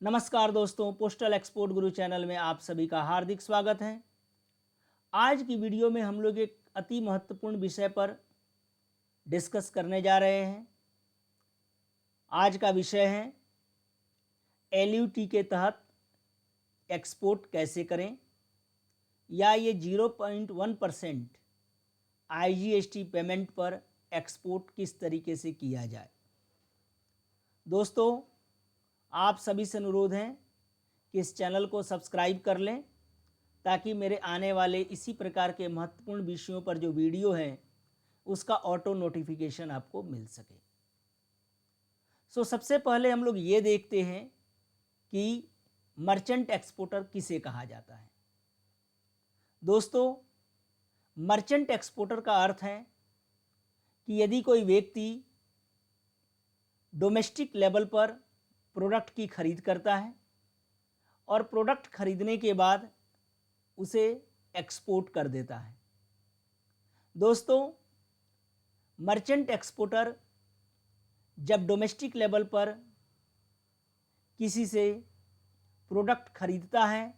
नमस्कार दोस्तों, postal export गुरु channel में आप सभी का हार्दिक स्वागत है। आज की वीडियो में हम लोग एक अति महत्वपूर्ण विषय पर डिस्कस करने जा रहे हैं। आज का विषय है एलयूटी के तहत एक्सपोर्ट कैसे करें या ये 0.1% आईजीएसटी पेमेंट पर एक्सपोर्ट किस तरीके से किया जाए। दोस्तों, आप सभी से अनुरोध है कि इस चैनल को सब्सक्राइब कर लें ताकि मेरे आने वाले इसी प्रकार के महत्वपूर्ण विषयों पर जो वीडियो है उसका ऑटो नोटिफिकेशन आपको मिल सके। सबसे पहले हम लोग ये देखते हैं कि मर्चेंट एक्सपोर्टर किसे कहा जाता है। दोस्तों, मर्चेंट एक्सपोर्टर का अर्थ है कि यदि कोई व्यक्ति डोमेस्टिक लेवल पर प्रोडक्ट की खरीद करता है और प्रोडक्ट खरीदने के बाद उसे एक्सपोर्ट कर देता है। दोस्तों, मर्चेंट एक्सपोर्टर जब डोमेस्टिक लेवल पर किसी से प्रोडक्ट खरीदता है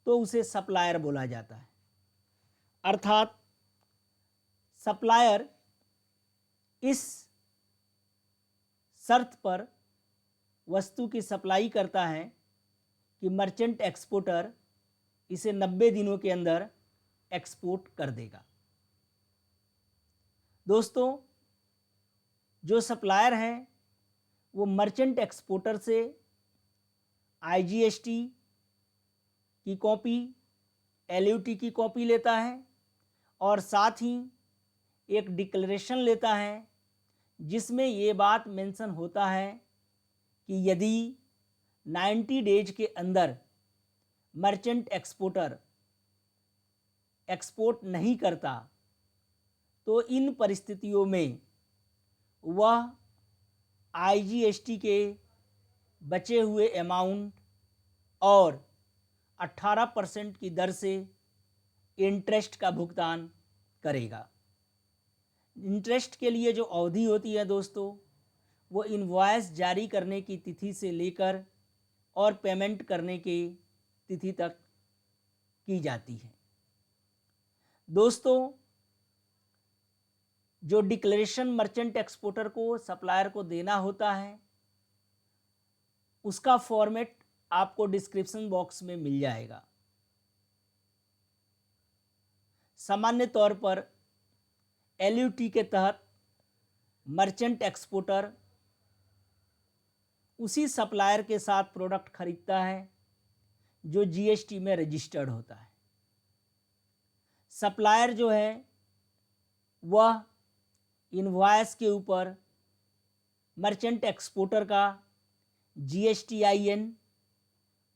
तो उसे सप्लायर बोला जाता है। अर्थात सप्लायर इस शर्त पर वस्तु की सप्लाई करता है कि मर्चेंट एक्सपोर्टर इसे 90 दिनों के अंदर एक्सपोर्ट कर देगा। दोस्तों, जो सप्लायर है वो मर्चेंट एक्सपोर्टर से आईजीएसटी की कॉपी, एलयूटी की कॉपी लेता है और साथ ही एक डिक्लेरेशन लेता है जिसमें ये बात मेंशन होता है कि यदि 90 डेज के अंदर मर्चेंट एक्सपोर्टर एक्सपोर्ट नहीं करता तो इन परिस्थितियों में वह आईजीएसटी के बचे हुए अमाउंट और 18% की दर से इंटरेस्ट का भुगतान करेगा। इंटरेस्ट के लिए जो अवधि होती है दोस्तों, वो इनवॉइस जारी करने की तिथि से लेकर और पेमेंट करने की तिथि तक की जाती है। दोस्तों, जो डिक्लेरेशन मर्चेंट एक्सपोर्टर को सप्लायर को देना होता है उसका फॉर्मेट आपको डिस्क्रिप्शन बॉक्स में मिल जाएगा। सामान्य तौर पर एलयूटी के तहत मर्चेंट एक्सपोर्टर उसी सप्लायर के साथ प्रोडक्ट खरीदता है जो जीएसटी में रजिस्टर्ड होता है। सप्लायर जो है वह इनवॉइस के ऊपर मर्चेंट एक्सपोर्टर का जीएसटीआईएन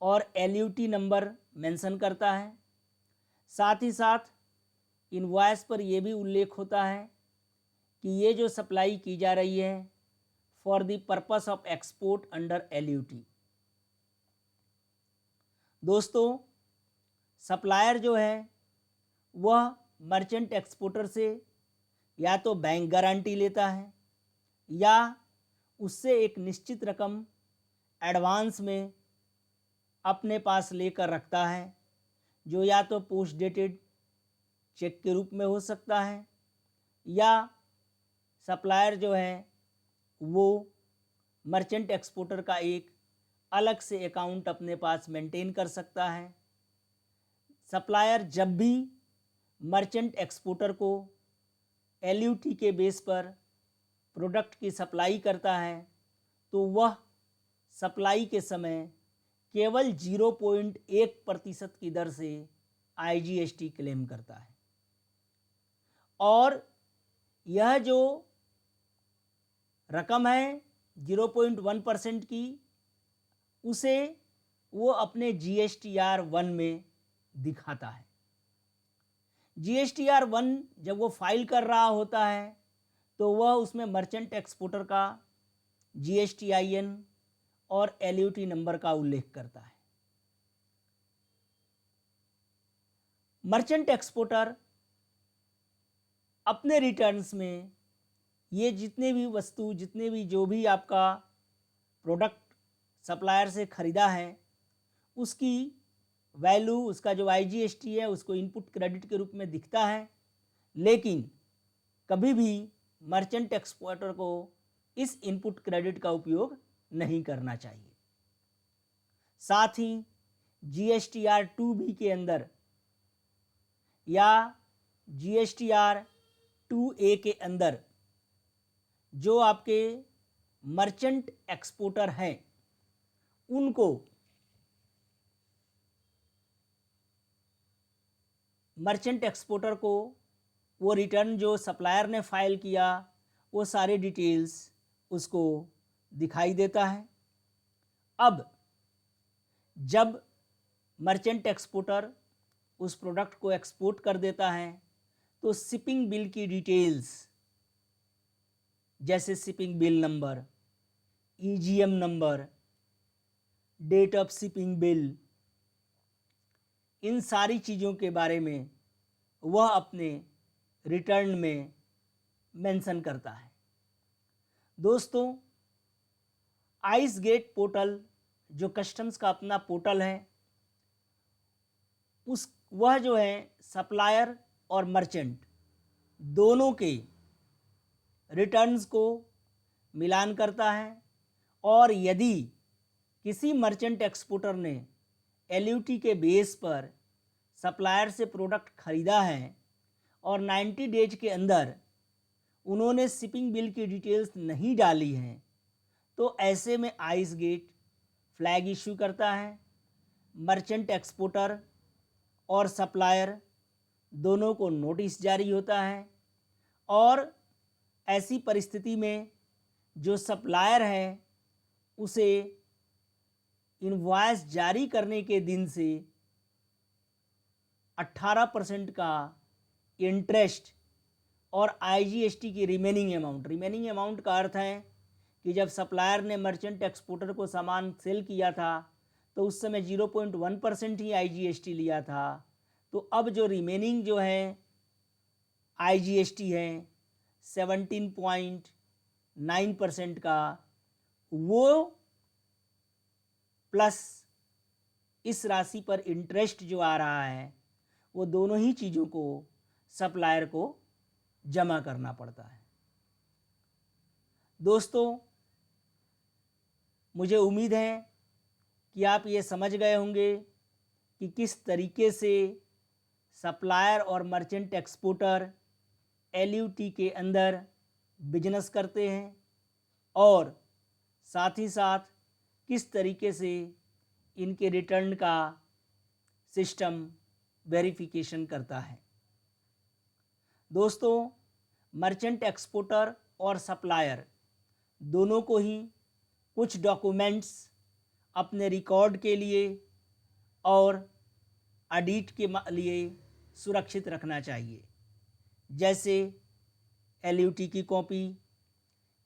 और एलयूटी नंबर मेंशन करता है। साथ ही साथ इनवॉइस पर यह भी उल्लेख होता है कि ये जो सप्लाई की जा रही है for the purpose of export under LUT. दोस्तों, सप्लायर जो है वह मर्चेंट एक्सपोर्टर से या तो बैंक गारंटी लेता है या उससे एक निश्चित रकम एडवांस में अपने पास लेकर रखता है, जो या तो पोस्ट डेटेड चेक के रूप में हो सकता है या सप्लायर जो है वो मर्चेंट एक्सपोर्टर का एक अलग से अकाउंट अपने पास मेंटेन कर सकता है। सप्लायर जब भी मर्चेंट एक्सपोर्टर को एलयूटी के बेस पर प्रोडक्ट की सप्लाई करता है तो वह सप्लाई के समय केवल 0.1% की दर से आईजीएसटी क्लेम करता है और यह जो रकम है 0.1% की उसे वो अपने GSTR-1 में दिखाता है। GSTR-1 जब वो फाइल कर रहा होता है तो वह उसमें मर्चेंट एक्सपोर्टर का जीएसटीआईएन और एलयूटी नंबर का उल्लेख करता है। मर्चेंट एक्सपोर्टर अपने रिटर्न्स में ये जितने भी वस्तु, जितने भी जो भी आपका प्रोडक्ट सप्लायर से ख़रीदा है उसकी वैल्यू, उसका जो IGST है उसको इनपुट क्रेडिट के रूप में दिखता है, लेकिन कभी भी मर्चेंट एक्सपोर्टर को इस इनपुट क्रेडिट का उपयोग नहीं करना चाहिए। साथ ही GSTR 2B के अंदर या GSTR 2A के अंदर जो आपके मर्चेंट एक्सपोर्टर हैं उनको मर्चेंट एक्सपोर्टर को वो रिटर्न जो सप्लायर ने फाइल किया वो सारे डिटेल्स उसको दिखाई देता है। अब जब मर्चेंट एक्सपोर्टर उस प्रोडक्ट को एक्सपोर्ट कर देता है तो शिपिंग बिल की डिटेल्स जैसे shipping bill number, EGM number, date of shipping bill, इन सारी चीज़ों के बारे में वह अपने रिटर्न में मेंशन करता है। दोस्तों, आइस गेट पोर्टल जो कस्टम्स का अपना पोर्टल है वह जो है सप्लायर और मर्चेंट दोनों के रिटर्न्स को मिलान करता है, और यदि किसी मर्चेंट एक्सपोर्टर ने LUT के बेस पर सप्लायर से प्रोडक्ट खरीदा है और 90 डेज के अंदर उन्होंने शिपिंग बिल की डिटेल्स नहीं डाली हैं तो ऐसे में आइस गेट फ्लैग इशू करता है। मर्चेंट एक्सपोर्टर और सप्लायर दोनों को नोटिस जारी होता है, और ऐसी परिस्थिति में जो सप्लायर है उसे इनवॉइस जारी करने के दिन से 18% का इंटरेस्ट और IGST की रिमेनिंग अमाउंट का अर्थ है कि जब सप्लायर ने मर्चेंट एक्सपोर्टर को सामान सेल किया था तो उस समय 0.1% ही IGST लिया था, तो अब जो रिमेनिंग जो है IGST है 17.9% का, वो प्लस इस राशि पर इंटरेस्ट जो आ रहा है वो दोनों ही चीज़ों को सप्लायर को जमा करना पड़ता है। दोस्तों, मुझे उम्मीद है कि आप ये समझ गए होंगे कि किस तरीके से सप्लायर और मर्चेंट एक्सपोर्टर LUT के अंदर बिजनेस करते हैं, और साथ ही साथ किस तरीके से इनके रिटर्न का सिस्टम वेरिफिकेशन करता है। दोस्तों, मर्चेंट एक्सपोर्टर और सप्लायर दोनों को ही कुछ डॉक्यूमेंट्स अपने रिकॉर्ड के लिए और ऑडिट के लिए सुरक्षित रखना चाहिए, जैसे LUT की कॉपी,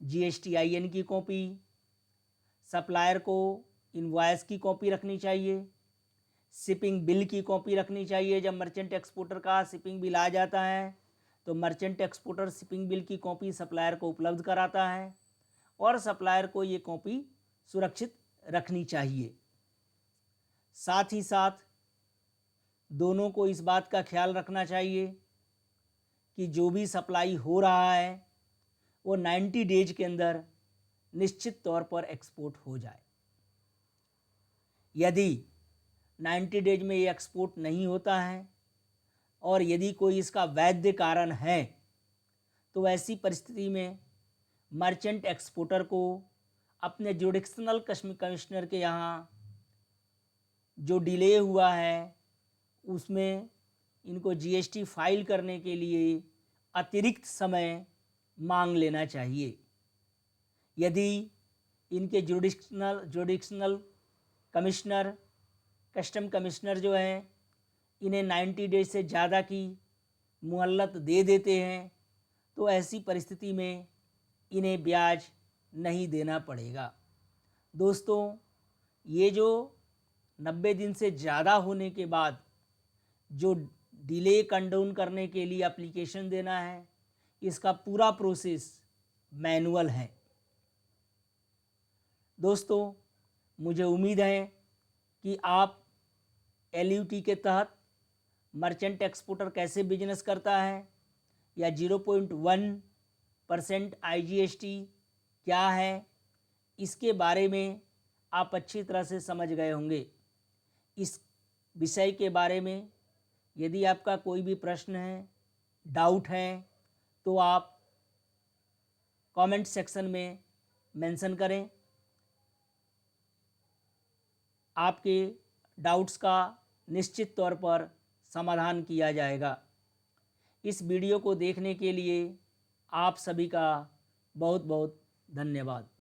GSTIN की कॉपी, सप्लायर को इनवॉइस की कॉपी रखनी चाहिए, शिपिंग बिल की कॉपी रखनी चाहिए। जब मर्चेंट एक्सपोर्टर का शिपिंग बिल आ जाता है तो मर्चेंट एक्सपोर्टर शिपिंग बिल की कॉपी सप्लायर को उपलब्ध कराता है, और सप्लायर को ये कॉपी सुरक्षित रखनी चाहिए। साथ ही साथ दोनों को इस बात का ख्याल रखना चाहिए कि जो भी सप्लाई हो रहा है वो 90 डेज के अंदर निश्चित तौर पर एक्सपोर्ट हो जाए। यदि 90 डेज में ये एक्सपोर्ट नहीं होता है और यदि कोई इसका वैध कारण है तो ऐसी परिस्थिति में मर्चेंट एक्सपोर्टर को अपने जुडिशनल कमिश्नर के यहाँ जो डिले हुआ है उसमें इनको GST फाइल करने के लिए अतिरिक्त समय मांग लेना चाहिए। यदि इनके जुडिशनल कमिश्नर, कस्टम कमिश्नर जो हैं इन्हें 90 डेज से ज़्यादा की मुहल्लत दे देते हैं तो ऐसी परिस्थिति में इन्हें ब्याज नहीं देना पड़ेगा। दोस्तों, ये जो 90 दिन से ज़्यादा होने के बाद जो डिले कंडोन करने के लिए एप्लीकेशन देना है, इसका पूरा प्रोसेस मैनुअल है। दोस्तों, मुझे उम्मीद है कि आप LUT के तहत मर्चेंट एक्सपोर्टर कैसे बिजनेस करता है या 0.1% IGST क्या है, इसके बारे में आप अच्छी तरह से समझ गए होंगे। इस विषय के बारे में यदि आपका कोई भी प्रश्न है, डाउट है, तो आप कमेंट सेक्शन में मेंशन करें। आपके डाउट्स का निश्चित तौर पर समाधान किया जाएगा। इस वीडियो को देखने के लिए आप सभी का बहुत बहुत धन्यवाद।